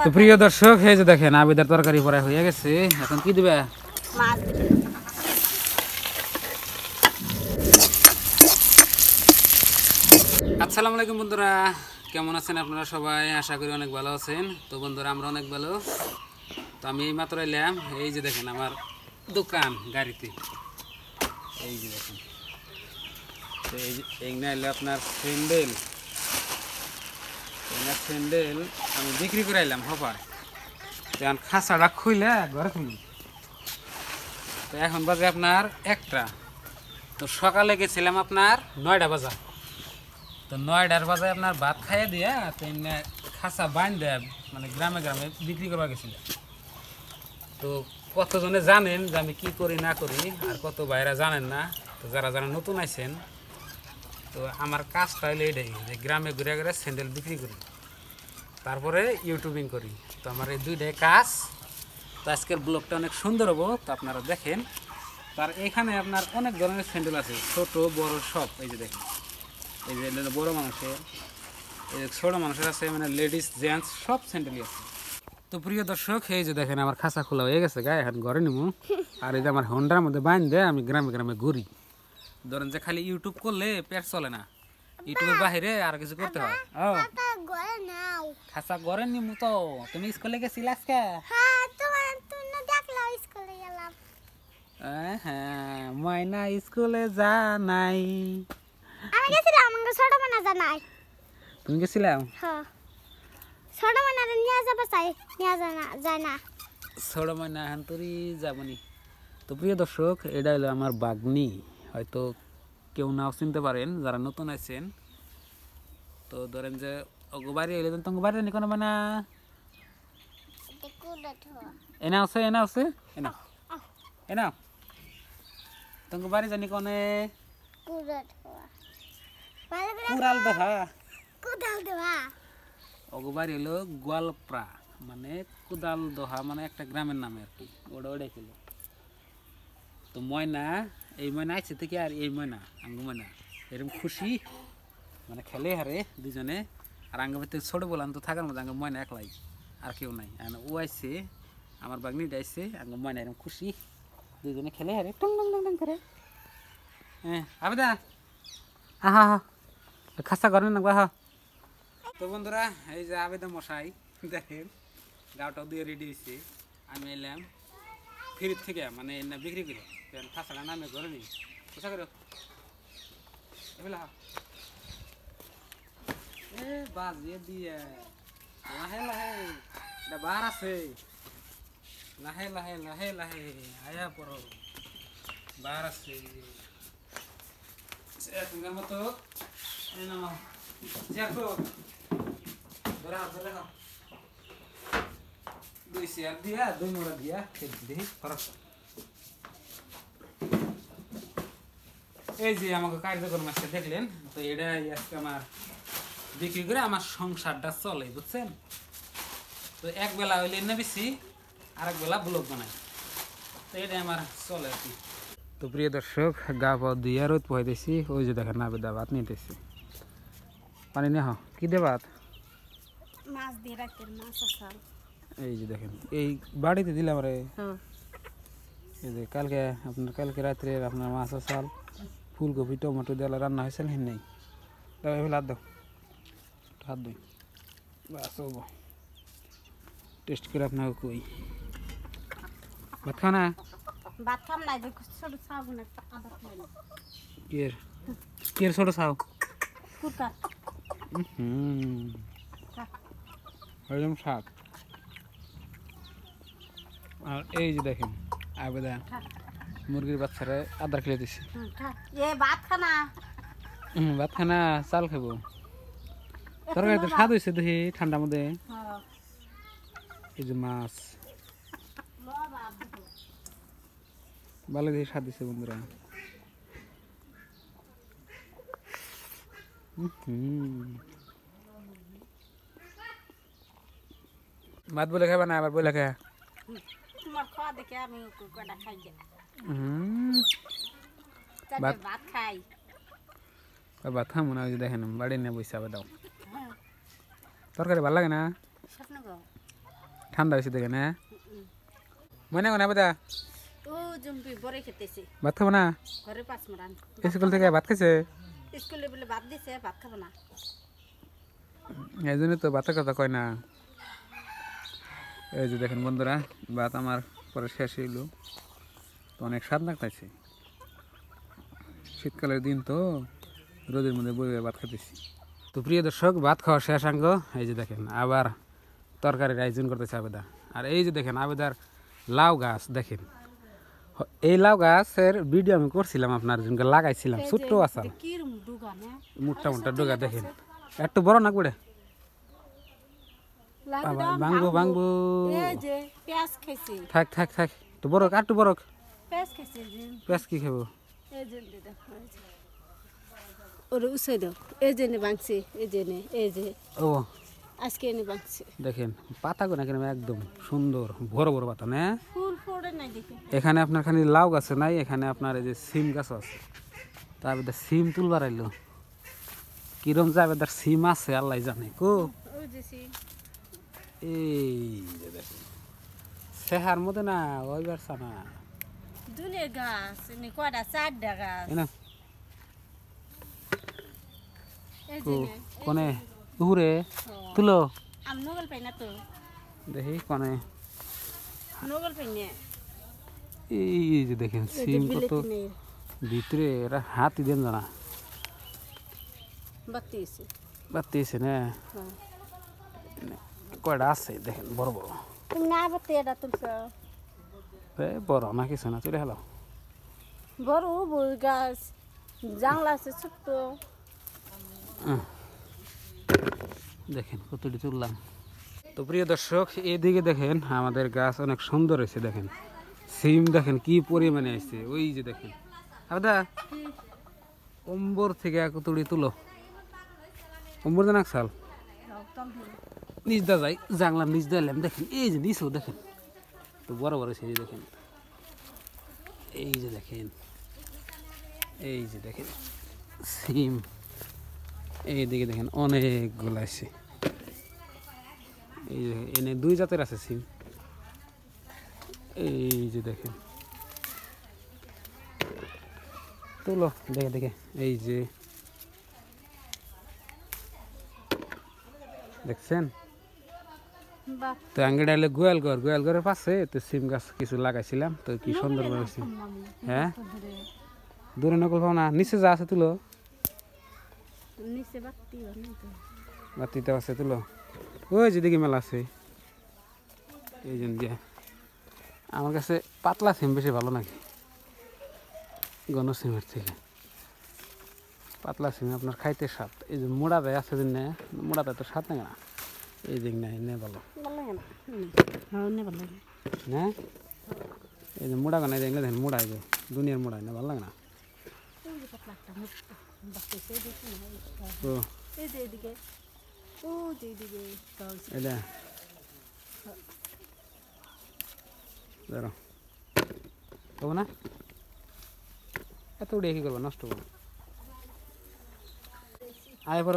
তো প্রিয় দর্শক, এই যে দেখেন আবিদার তরকারি পড়া হয়ে গেছে। এখন কি দিবে? আসসালামু আলাইকুম বন্ধুরা, কেমন আছেন আপনারা সবাই? আশা করি অনেক ভালো আছেন। তো বন্ধুরা, আমরা অনেক ভালো। তো আমি এই মাত্র এলাম, এই যে দেখেন আমার দোকান গাড়িতে। এই যে দেখেন, তো এই না এলে আপনার স্যান্ডেল আমি বিক্রি করে এলাম হপার। তো এখন খাঁচাটা খুইলে ঘরে খুলি। তো এখন বাজে আপনার 1টা। তো সকালে গেছিলাম আপনার 9টা বাজা। তো 9টার বাজায় আপনার ভাত খাইয়ে দিয়া তো এমনি খাঁচা বাইন দেয়, মানে গ্রামে গ্রামে বিক্রি করবা গেছিলাম। তো কতজনে জানেন যে আমি কী করি না করি, আর কত ভাইরা জানেন না। তো যারা যারা নতুন আইছেন, তো আমার কাজটা হলো এইটাই, যে গ্রামে ঘুরে ঘুরে স্যান্ডেল বিক্রি করি, তারপরে ইউটিউবিং করি। তো আমার এই দুইটাই কাজ। তো আজকের ব্লগটা অনেক সুন্দর হবো, তো আপনারা দেখেন। তার এখানে আপনার অনেক ধরনের স্যান্ডেল আছে, ছোট বড় সব। এই যে দেখেন, এই যে বড় মানুষের, এই যে ছোটো মানুষের আছে, মানে লেডিস জেন্টস সব স্যান্ডেলই আছে। তো প্রিয় দর্শক, এই যে দেখেন আমার খাঁচা খোলা হয়ে গেছে, গায়ে এখন ঘরে নিবো। আর এই যে আমার হন্ডার মধ্যে বাইন দেয়, আমি গ্রামে গ্রামে ঘুরি। ধরেন যে খালি ইউটিউব করলে পেট চলে না, ইউটিউবের বাহিরে আর কিছু করতে হয়। ও খাঁচা ঘরে নিবো। তো তুমি স্কুলে গেছিলা আজকে? হ্যাঁ, ময়না স্কুলে যা নাই। আমি গেছিলাম, আমাকে ছোট মানা জানাই। তুমি গেছিলাম? হ্যাঁ, ছোট মানা নিয়ে যাবে, চাই নিয়ে যায় না। ছোট ময়না এখন তোরই যাবনি। তো প্রিয় দর্শক, এটা হলো আমার বাগনি। হয়তো কেউ নাও চিনতে পারেন যারা নতুন আছেন। তো ধরেন যে বাড়ি এলে তোমার বাড়ি জানি কোনো মানে এনা আছে এনা তোমার বাড়ি জানি কোনে কুড়াল দোহা। বাড়ি হলো গোয়ালপ্রা, মানে কুদাল দোহা, মানে একটা গ্রামের নামে আর কি। ওটাই ছিল। তো ময়না, এই ময়না আইছে থেকে, আর এই ময়না আঙ্গু ময়না এরকম খুশি, মানে খেলে হারে দুজনে। আর আঙ্গ ভিতরে ছোট বললাম তো থাকার মধ্যে আঙ্গ ময়না একলাই, আর কেউ নাই। ও আইসে, আমার বাগনিটা আইসে, আঙ্গ ময়না এরকম খুশি, দুজনে খেলে হারে টং টং টং টং করে। হ্যাঁ আবেদা, হা খাস্তা করেন না হা। তো বন্ধুরা, এই যে আবেদা মশাই দেখেন গাওটাও দিয়ে রেডি হয়েছে। আমি এলাম ফিরির থেকে, মানে এনে বিক্রি করে খাঁচাটা নামে ঘরে নিই। কোথা করো বাজিয়ে দিয়ে লাহে লাহে বার আছে, লাহে লাহে লাহে লাহে আয়া পড়ো, বার আছে তোমার মতো। দুই চেয়ার দিয়া, দুই মোড়া দিয়া দেখি খরচ। এই যে আমাকে কার্যক্রম আজকে দেখলেন। তো এটাই আজকে আমার বিক্রি করে আমার সংসারটা চলে, বুঝছেন। তো এক বেলা হইলে এনে বেশি, আর এক বেলা ব্লগ বানাই, তো এটাই আমার চলে আর কি। তো প্রিয় দর্শক, গা পা দিয়ে রোদ পোহাই দিয়েছি। ওই যে দেখেন আবেদা ভাত নিতেছি, পানি নেহ কি দে ভাত, মাছ দিয়ে রাখতে, মাছ আসাল। এই যে দেখেন এই বাড়িতে দিলাম রে। এই যে কালকে রাত্রে আপনার মাছ আসাল, ফুলকপি টমেটো দিয়ে রান্না হয়েছিল। হেন নেই দাও, এবার হাত দাও, হাত দুই বাস হবো। টেস্ট করে আপনাকে কই ভাত খাও না? ভাত খাম না, ছোট সাবুন একটা আদা খাই না। কের ছোট চাও? কুরকা একদম শাক। আর এই যে দেখেন আবেদা মুরগির বাচ্চারা আদার খেলে দিচ্ছে। ভাত খানা, ভাত খানা চাল খাবো। তরকারি তো স্বাদ হয়েছে দেখি ঠান্ডার মধ্যে। এই যে মাছ ভালো দেখে স্বাদ দিচ্ছে বন্ধুরা। ভাত বলে খাবা না, আবার বলে খায় তোমার খাওয়া দেখে আমি কটা খাই যে ভাত খাই। ভাত খামো না, ওই যে দেখেন বাড়ি নিয়ে বসে আবার দাও। তরকারি ভালো লাগে না? ঠান্ডা হয়েছে দেখেন হ্যাঁ মনে হয় না বেদা ও জম্পি বড় খেতেছে ভাত খাবো না ঘরে 5 মারান স্কুল থেকে ভাত খাইছে স্কুলে বলে ভাত দিছে ভাত খাবো না এই জন্য তো ভাতের কথা কয় না এই যে দেখেন বন্ধুরা ভাত আমার পরে শেষ হইলো তো অনেক স্বাদ লাগতেছে শীতকালের দিন তো রোদের মধ্যে বই ভাত খাইতেছি তো প্রিয় দর্শক ভাত খাওয়া শেষ আঙ্গ এই যে দেখেন আবার তরকারির আয়োজন করতেছে আবেদা আর এই যে দেখেন আবেদার লাউ গাছ দেখেন এই লাউ গাছের ভিডিও আমি করছিলাম আপনার জন্য লাগাইছিলাম ছোট্ট আসাল কি রুম ডুগা না মোটা মোটা ডোগা দেখেন একটু বড় না করে বাবা ভাঙবো ভাঙবো এই যে পেঁয়াজ খাইছে থাক থাক থাক একটু বড় একটু বড় পেঁয়াজ খাইছে যে পেঁয়াজ কি খাবো এই যে দেখো ওরে উসাই দাও এই যে নে বাংছে এই যে ও আজকে এনে বাংছে দেখেন পাতাগুলো কেন একদম সুন্দর বড় বড় পাতা না ফুল ফোড়ে নাই দেখে এখানে আপনার খালি লাউ গাছে নাই এখানে আপনার এই যে সিম গাছও আছে তারপরে সিম তুলবার আইলো কিরম যাবে তার সিম আছে আল্লাহ জানে কো ওই যে সি এই যে দেখেন সেহার মধ্যে না ওইবার না দুনে গাছ এনে কয়টা 4টা গাছ এনা এই কো যে নে কোনে উহুরে তুলো আম নগল পাই না তো দেখি কোনে নগল পাই না এই যে দেখেন সিম কত ভিতরে এরা হাতি দেন জানা বাতিছে বাতিছে না হ্যাঁ কয়টা আছে দেখেন বড় বড় তুমি না বাতি এটা তুলছ বড় না কিছু না চলে হলো বড় বই গাছ জাংলা আছে ছোট্ট দেখেন কতটি তুললাম তো প্রিয় দর্শক এদিকে দেখেন আমাদের গাছ অনেক সুন্দর হয়েছে দেখেন সিম দেখেন কি পরিমাণে আসছে ওই যে দেখেন আদা অম্বর থেকে কতটি তুলো অম্বর দেন সাল নিচ দা যাই জাংলার নিচ দিলাম দেখেন এই যে নিচও দেখেন তো বড় বড় সেই দেখেন এই যে দেখেন এই যে দেখেন সিম এইদিকে দেখেন অনেকগুলো আছে এই যে এনে 2 জাতের আছে সিম এই যে দেখেন তুলো দেখে দেখে এই যে দেখছেন বাহ তো আঙ্গিটা হলে গোয়াল ঘরের পাশে তো সিম গাছ কিছু লাগাইছিলাম তো কি সুন্দর হয়েছে হ্যাঁ দূরে নকল পাও না নিচে যা আছে তুলো নিচে বাতি বানাই তো বাতিতে আছে তুলো ওই যেদিকে মেলা আছে এই জন্য দিয়ে আমার কাছে পাতলা সিম বেশি ভালো নাকি ঘন সিমের থেকে পাতলা সিম আপনার খাইতে স্বাদ এই যে মোড়া দেয় আছে দিন না মোড়াতে তো স্বাদ না এই দিক না এনে ভালো ভালো লাগে না হ্যাঁ নে ভালো লাগে না এই যে মোড়া গানা দেখলে দেখেন মোড়াই যায় দুনিয়ার মোড়াই না ভালো লাগে না এই যে পাতলা একটা বাতিছে দেখি না ও এই যে এদিকে ও যে এদিকে গাছ এটা ধরো হবো না এত উড়িয়ে কি করবো নষ্ট করবো আয় পর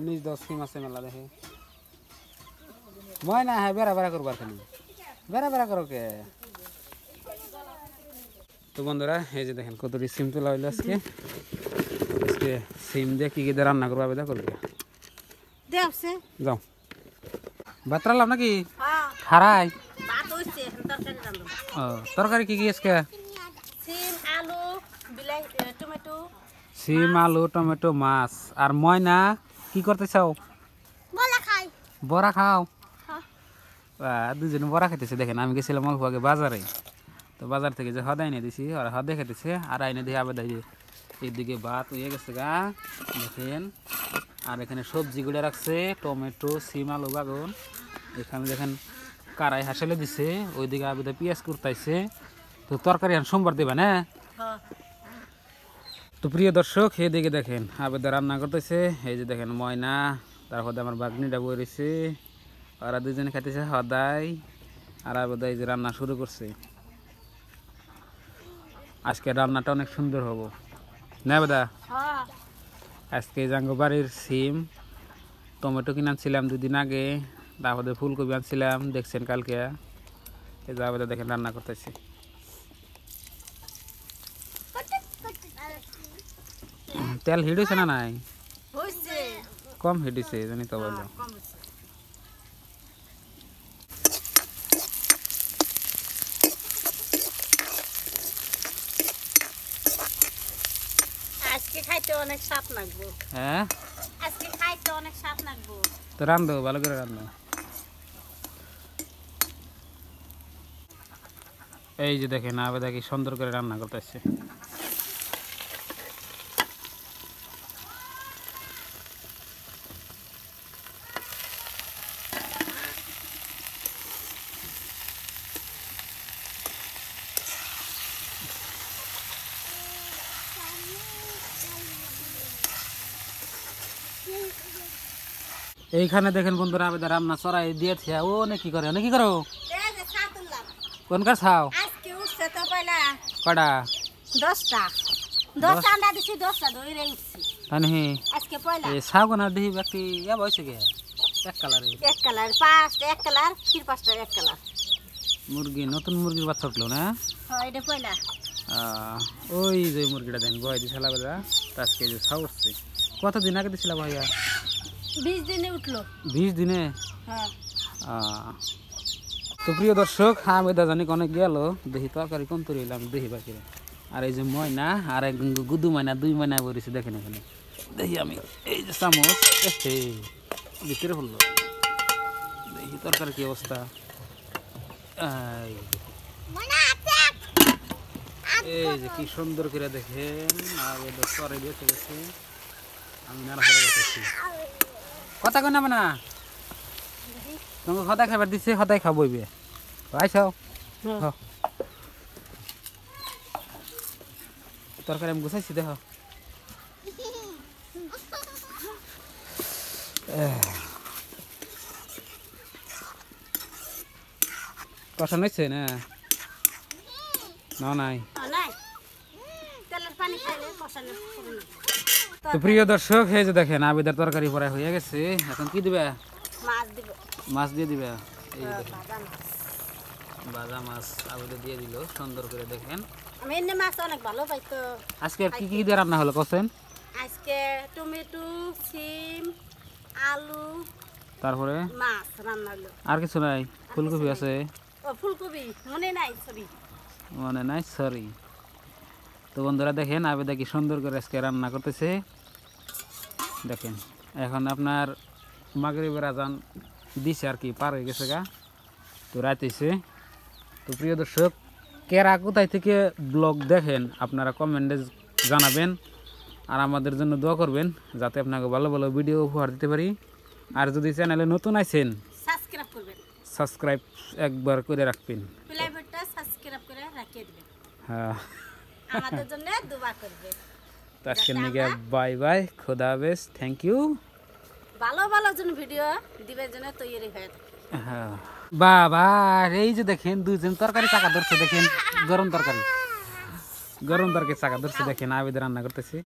নিজ 10 সিম আছে মেলা দেখে মই না হ্যাঁ বেড়া বেড়া করবার খালি বেড়া বেড়া করো কে তো বন্ধুরা এই যে দেখেন কতটি সিম তোলা হইলো আজকে আজকে সিম দিয়ে কি কি দিয়ে রান্না করবো আবেদা করবে দেখছে যাও ভাত রান্নাম নাকি হ্যাঁ খারাই ভাত হইছে তরকারি রান্না ও তরকারি কি কি আজকে সিম আলু বিলাহি টমেটো সিম আলু টমেটো মাছ আর ময়না কি করতে চাও বলা খাই বড়া খাও হ্যাঁ দুজনে বড়া খেতেছে দেখেন আমি গেছিলাম অল্প আগে বাজারে তো বাজার থেকে যে হদ এনে দিছি আর হদে খেতেছে আর আইনে দিয়ে আবার দেয় এইদিকে ভাত হয়ে গেছে গা দেখেন আর এখানে সবজিগুলো রাখছে টমেটো সিম আলু বাগুন এখানে দেখেন কারাই হাসেলে দিছে ওইদিকে আবেদা পেঁয়াজ কুর্তাইছে তো তরকারি আর সোমবার দেবা না হ্যাঁ তো প্রিয় দর্শক এদিকে দেখেন আবেদা রান্না করতেছে এই যে দেখেন ময়না তারপর আমার বাগনিটা বই রয়েছে ওরা দুজনে খাইতেছে হদাই আর আবেদা এই যে রান্না শুরু করছে আজকে রান্নাটা অনেক সুন্দর হবো না বেদা হ্যাঁ আজকে জাঙ্গো বাড়ির সিম টমেটো কিনাছিলাম 2 দিন আগে তারপরে ফুলকপি আনছিলাম দেখছেন কালকে, এই যে আবেদা দেখেন রান্না করতেছি। তেল হিট হয়েছে না নাই? হইছে কম হিট হয়েছে জানি তো বললো। কম হইছে। আজকে খাইতে অনেক স্বাদ লাগবো। হ্যাঁ আজকে খাইতে অনেক স্বাদ লাগবো। তো রান্ধো, ভালো করে রান্ধো। এই যে দেখেন আবেদা কি সুন্দর করে রান্না করতেছে। এইখানে দেখেন বন্ধুরা আবেদা রান্না চড়াই দিয়েছে। ও অনেক কি করে, অনেক কি করো, এই যে চা তুললাম। কোন কার খাও? আজকে উঠছে তো পয়লা কটা? 10টা। 10টা আন্ডা দিছি, 10টা ধরে উঠছি। তানি আজকে পয়লা এই ছাও কোন দিহি ব্যক্তি ইয়া বয়সে গে এক কালারে এক কালার, 5টা এক কালার, ফির 5টা এক কালার। মুরগি, নতুন মুরগির বাচ্চা উঠলো না? হ্যাঁ এটা পয়লা। ওই যে মুরগিটা দেন বয় দিছিল আবেদা, আজকে যে ছাও উঠছে। কতদিন আগে দিছিল ভাইয়া? 20 দিনে উঠলো। 20 দিনে? হ্যাঁ তো প্রিয় দর্শক আবেদা জানি অনেক গেল, দেখি তরকারি কোন তৈরিলাম দেখি বাকি। আর এই যে ময়না আর এক গুদু ময়না, 2 ময়না বলেছে দেখেন এখানে। দেখি আমি এই যে চামচ ভিতরে হলো, দেখি তরকারি কি অবস্থা। এই যে কি সুন্দর করে দেখেন আবেদা সরে বেঁচে গেছে। আমি নাড়াচাড়া করতেছি, কথা কই না তোমাকে সদায় খাবার দিচ্ছে, সদায় খাবইবে আইসাও। তরকারি আমি গুছাইছি দেখো। কষা নইছে না? না নাই। নাই তেলের পানি খাইলে কষানো হবে না। তো প্রিয় দর্শক এই যে দেখেন আবেদার তরকারি পড়া হয়ে গেছে। এখন কি দিবে? মাছ দিব। মাছ দিয়ে দিবে। এই যে দেখেন ভাজা মাছ। ভাজা মাছ আবেদা দিয়ে দিল সুন্দর করে দেখেন। আমি এমনি মাছ অনেক ভালো পাই তো। আজকে আর কি কি দিয়ে রান্না হলো কোসেন? আজকে টমেটো, সিম, আলু, তারপরে মাছ রান্না হলো। আর কিছু নাই? ফুলকপি আছে? ও ফুলকপি মনে নাই সরি। মানে নাই সরি। তো বন্ধুরা দেখেন আবেদা কি সুন্দর করে আজকে রান্না করতেছে দেখেন। এখন আপনার মাগরিবের আজান দিছে আর কি, পার হয়ে গেছে গা, তো রাত হইছে। তো প্রিয় দর্শক কেরা কোথায় থেকে ব্লগ দেখেন আপনারা কমেন্টে জানাবেন, আর আমাদের জন্য দোয়া করবেন যাতে আপনাকে ভালো ভালো ভিডিও উপহার দিতে পারি। আর যদি চ্যানেলে নতুন আছেন সাবস্ক্রাইব করবেন, সাবস্ক্রাইব একবার করে রাখবেন, প্লেবারটা সাবস্ক্রাইব করে রাখিয়ে দিবেন, হ্যাঁ। আমাদের জন্য দোয়া করবেন। তো আজকের নিকে বাই বাই, খোদা হাফেজ, থ্যাংক ইউ। ভালো ভালো জন ভিডিও দিবের জন্য তৈরি হয়ে থাকে। হ্যাঁ বাবা, এই যে দেখেন দুজন তরকারি চাকা ধরছে দেখেন, গরম তরকারি চাকা ধরছে দেখেন আবেদা রান্না করতেছি।